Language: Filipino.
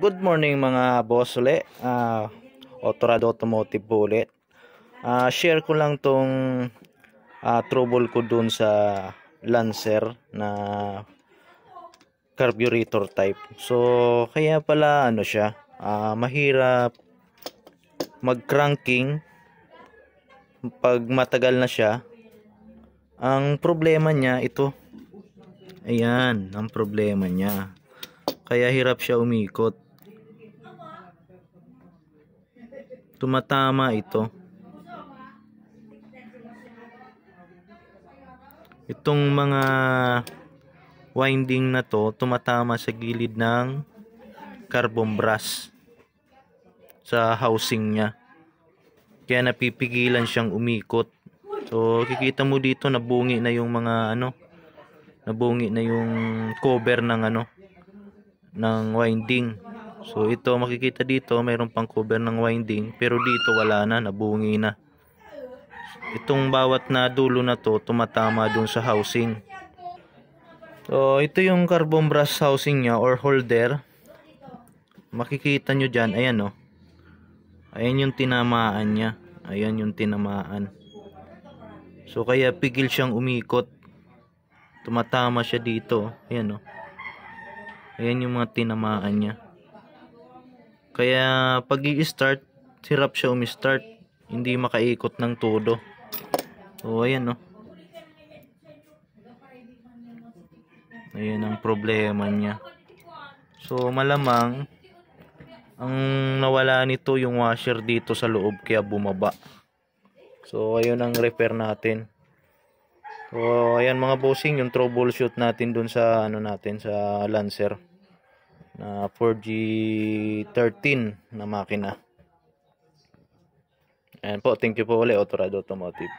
Good morning mga boss ulit. Autorad Automotive po ulit. Share ko lang tong trouble ko dun sa Lancer na carburetor type. So kaya pala ano siya, mahirap mag-cranking pag matagal na siya. Ang problema niya ito. Ayan, ang problema niya. Kaya hirap siya umikot. Tumatama ito. Itong mga winding na to, tumatama sa gilid ng carbon brush sa housing niya. Kaya napipigilan siyang umikot. So kikita mo dito nabungi na yung mga nabungi na yung cover ng ng winding. So ito makikita dito mayroon pang cover ng winding, pero dito wala na, nabungi na. Itong bawat na dulo na to tumatama dun sa housing. So ito yung carbon brush housing niya or holder. Makikita nyo dyan, ayan ayan yung tinamaan niya. Ayan yung tinamaan. So kaya pigil siyang umikot. Tumatama siya dito. Ayan ayan yung mga tinamaan niya. Kaya pag i-start, hirap siya umi-start. Hindi makaikot ng todo. So ayan ayan ang problema niya. So malamang ang nawala nito yung washer dito sa loob kaya bumaba. So ayun ang repair natin. So ayan mga bossing, yung troubleshoot natin dun sa natin sa Lancer na 4G13 na makina. Ayan po, thank you po ulit Autorad Automotive.